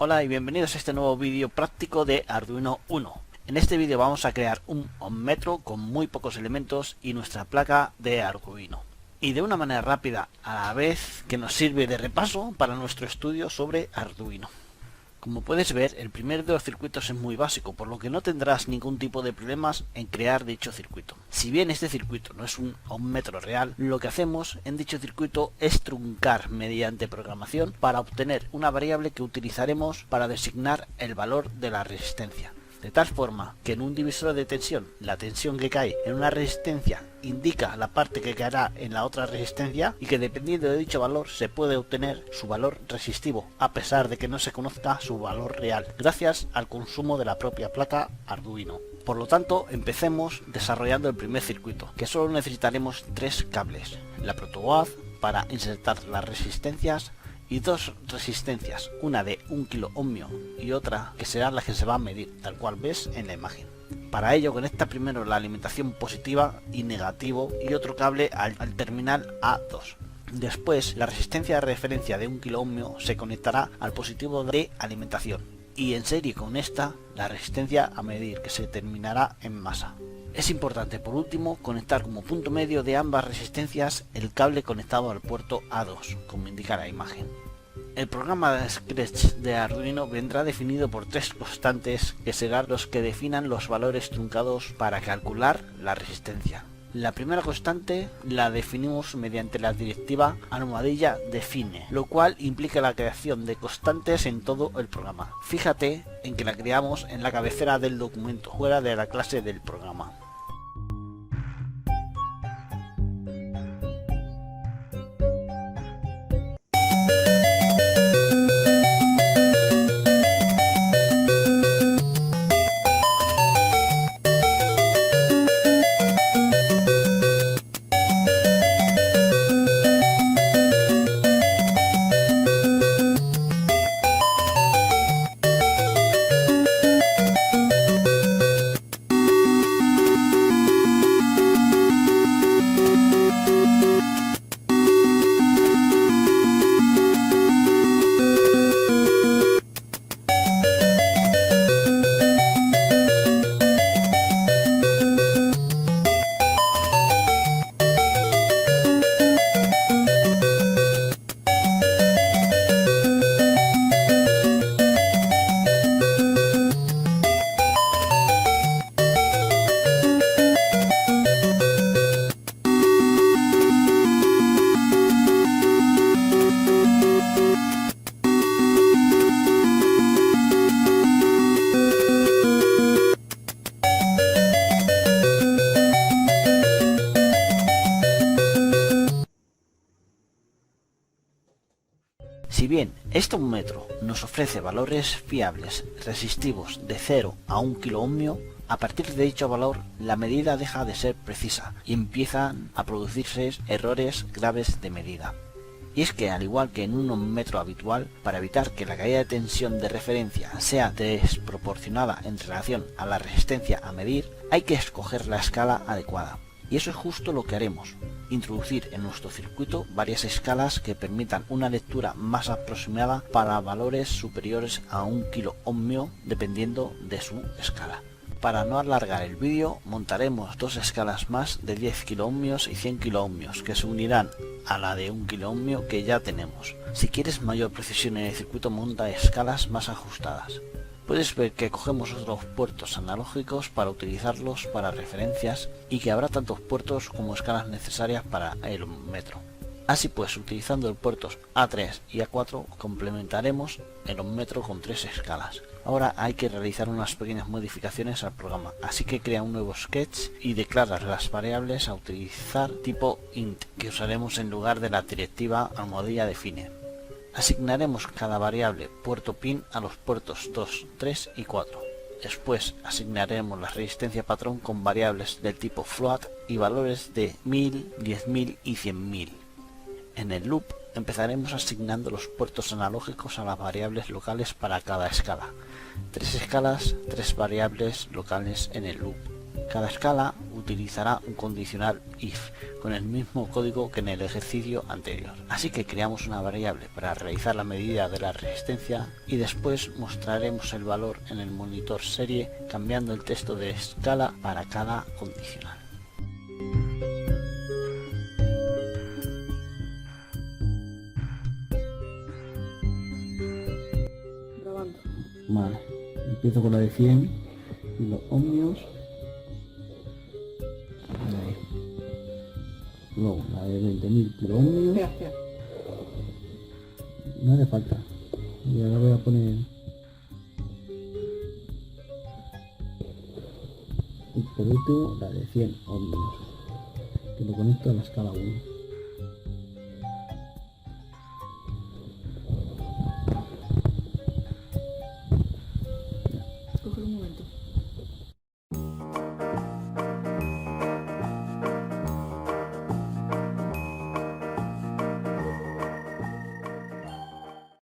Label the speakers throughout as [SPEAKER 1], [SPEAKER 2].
[SPEAKER 1] Hola y bienvenidos a este nuevo vídeo práctico de Arduino Uno. En este vídeo vamos a crear un ohmmetro con muy pocos elementos y nuestra placa de Arduino. Y de una manera rápida a la vez que nos sirve de repaso para nuestro estudio sobre Arduino. Como puedes ver, el primero de los circuitos es muy básico, por lo que no tendrás ningún tipo de problemas en crear dicho circuito. Si bien este circuito no es un ohmmetro real, lo que hacemos en dicho circuito es truncar mediante programación para obtener una variable que utilizaremos para designar el valor de la resistencia. De tal forma que en un divisor de tensión, la tensión que cae en una resistencia indica la parte que caerá en la otra resistencia y que dependiendo de dicho valor se puede obtener su valor resistivo, a pesar de que no se conozca su valor real, gracias al consumo de la propia placa Arduino. Por lo tanto, empecemos desarrollando el primer circuito, que solo necesitaremos 3 cables, la protoboard para insertar las resistencias, y 2 resistencias, una de 1 kilo ohmio y otra que será la que se va a medir, tal cual ves en la imagen. Para ello conecta primero la alimentación positiva y negativo y otro cable al terminal A2. Después la resistencia de referencia de 1 kilo ohmio se conectará al positivo de alimentación y en serie con esta la resistencia a medir, que se terminará en masa. Es importante por último conectar como punto medio de ambas resistencias el cable conectado al puerto A2, como indica la imagen. El programa de Scratch de Arduino vendrá definido por 3 constantes que serán los que definan los valores truncados para calcular la resistencia. La primera constante la definimos mediante la directiva _define, lo cual implica la creación de constantes en todo el programa. Fíjate en que la creamos en la cabecera del documento, fuera de la clase del programa. Si bien este ohmmetro nos ofrece valores fiables resistivos de 0 a 1 kilo ohmio, a partir de dicho valor la medida deja de ser precisa y empiezan a producirse errores graves de medida. Y es que al igual que en un ohmmetro habitual, para evitar que la caída de tensión de referencia sea desproporcionada en relación a la resistencia a medir, hay que escoger la escala adecuada. Y eso es justo lo que haremos, introducir en nuestro circuito varias escalas que permitan una lectura más aproximada para valores superiores a 1 kilo ohmio dependiendo de su escala. Para no alargar el vídeo, montaremos 2 escalas más de 10 kilo ohmios y 100 kilo ohmios que se unirán a la de 1 kilo ohmio que ya tenemos. Si quieres mayor precisión en el circuito, monta escalas más ajustadas. Puedes ver que cogemos otros puertos analógicos para utilizarlos para referencias y que habrá tantos puertos como escalas necesarias para el ohmmetro. Así pues, utilizando los puertos A3 y A4 complementaremos el ohmmetro con 3 escalas. Ahora hay que realizar unas pequeñas modificaciones al programa, así que crea un nuevo sketch y declara las variables a utilizar tipo int, que usaremos en lugar de la directiva _define. Asignaremos cada variable puerto pin a los puertos 2, 3 y 4. Después asignaremos la resistencia patrón con variables del tipo float y valores de 1000, 10.000 y 100.000. En el loop empezaremos asignando los puertos analógicos a las variables locales para cada escala. 3 escalas, 3 variables locales en el loop. Cada escala utilizará un condicional if con el mismo código que en el ejercicio anterior. Así que creamos una variable para realizar la medida de la resistencia y después mostraremos el valor en el monitor serie cambiando el texto de escala para cada condicional. Vale, empiezo con la de 100 kiloohmios. Luego la de 20.000 kiloohmios. No hace falta. Y ahora voy a poner. Y por último la de 100 ohmios. Que lo conecto a la escala 1.
[SPEAKER 2] Un momento.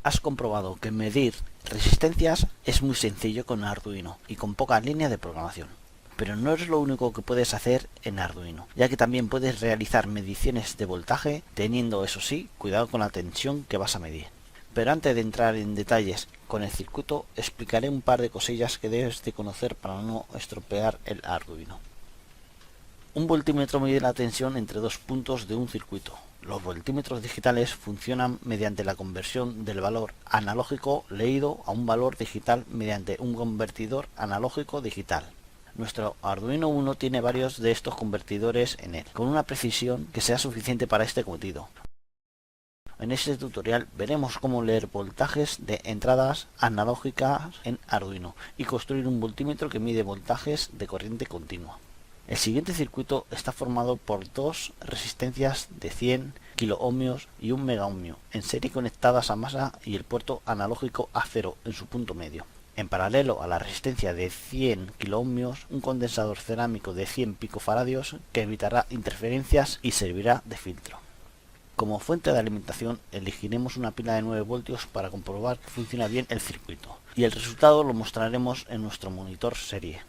[SPEAKER 1] Has comprobado que medir resistencias es muy sencillo con Arduino y con pocas líneas de programación. Pero no es lo único que puedes hacer en Arduino, ya que también puedes realizar mediciones de voltaje, teniendo eso sí, cuidado con la tensión que vas a medir. Pero antes de entrar en detalles con el circuito, explicaré un par de cosillas que debes de conocer para no estropear el Arduino. Un voltímetro mide la tensión entre dos puntos de un circuito. Los voltímetros digitales funcionan mediante la conversión del valor analógico leído a un valor digital mediante un convertidor analógico digital. Nuestro Arduino Uno tiene varios de estos convertidores en él, con una precisión que sea suficiente para este cometido. En este tutorial veremos cómo leer voltajes de entradas analógicas en Arduino y construir un voltímetro que mide voltajes de corriente continua. El siguiente circuito está formado por dos resistencias de 100 kiloohmios y 1 megaohmio en serie conectadas a masa y el puerto analógico A0 en su punto medio. En paralelo a la resistencia de 100 kiloohmios, un condensador cerámico de 100 picofaradios que evitará interferencias y servirá de filtro. Como fuente de alimentación elegiremos una pila de 9 voltios para comprobar que funciona bien el circuito, y el resultado lo mostraremos en nuestro monitor serie.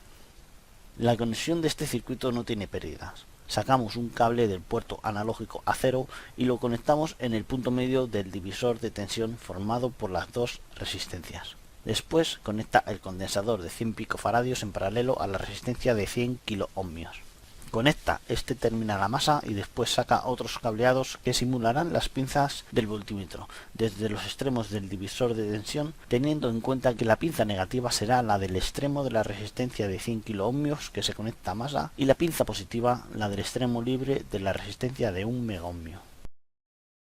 [SPEAKER 1] La conexión de este circuito no tiene pérdidas. Sacamos un cable del puerto analógico A0 y lo conectamos en el punto medio del divisor de tensión formado por las dos resistencias. Después conecta el condensador de 100 picofaradios en paralelo a la resistencia de 100 kiloohmios. Conecta este terminal a masa y después saca otros cableados que simularán las pinzas del voltímetro desde los extremos del divisor de tensión, teniendo en cuenta que la pinza negativa será la del extremo de la resistencia de 100 kiloohmios que se conecta a masa y la pinza positiva la del extremo libre de la resistencia de 1 megaohmio.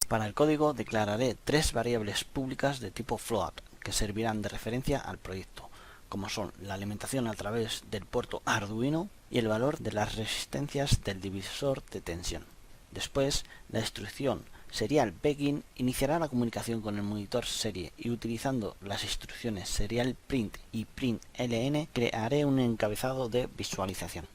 [SPEAKER 1] Para el código declararé tres variables públicas de tipo float que servirán de referencia al proyecto, como son la alimentación a través del puerto Arduino y el valor de las resistencias del divisor de tensión. Después, la instrucción serial begin iniciará la comunicación con el monitor serie y utilizando las instrucciones serial print y println crearé un encabezado de visualización.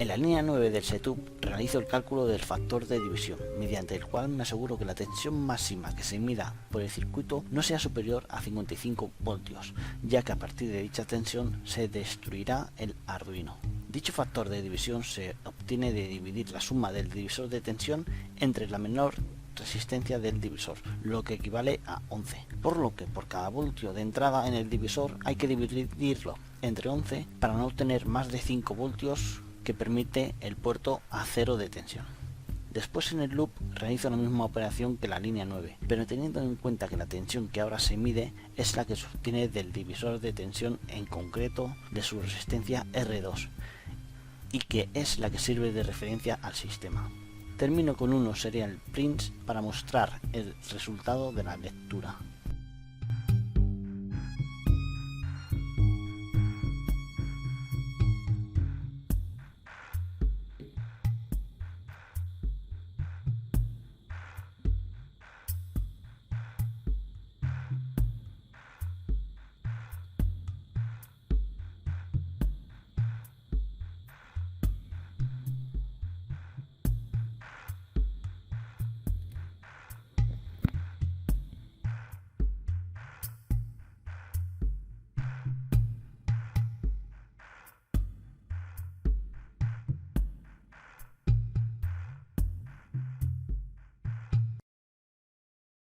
[SPEAKER 1] En la línea 9 del setup realizo el cálculo del factor de división, mediante el cual me aseguro que la tensión máxima que se mida por el circuito no sea superior a 55 voltios, ya que a partir de dicha tensión se destruirá el Arduino. Dicho factor de división se obtiene de dividir la suma del divisor de tensión entre la menor resistencia del divisor, lo que equivale a 11, por lo que por cada voltio de entrada en el divisor hay que dividirlo entre 11 para no obtener más de 5 voltios que permite el puerto A0 de tensión. Después en el loop realizo la misma operación que la línea 9, pero teniendo en cuenta que la tensión que ahora se mide es la que se obtiene del divisor de tensión, en concreto de su resistencia R2, y que es la que sirve de referencia al sistema. Termino con unos serial prints para mostrar el resultado de la lectura.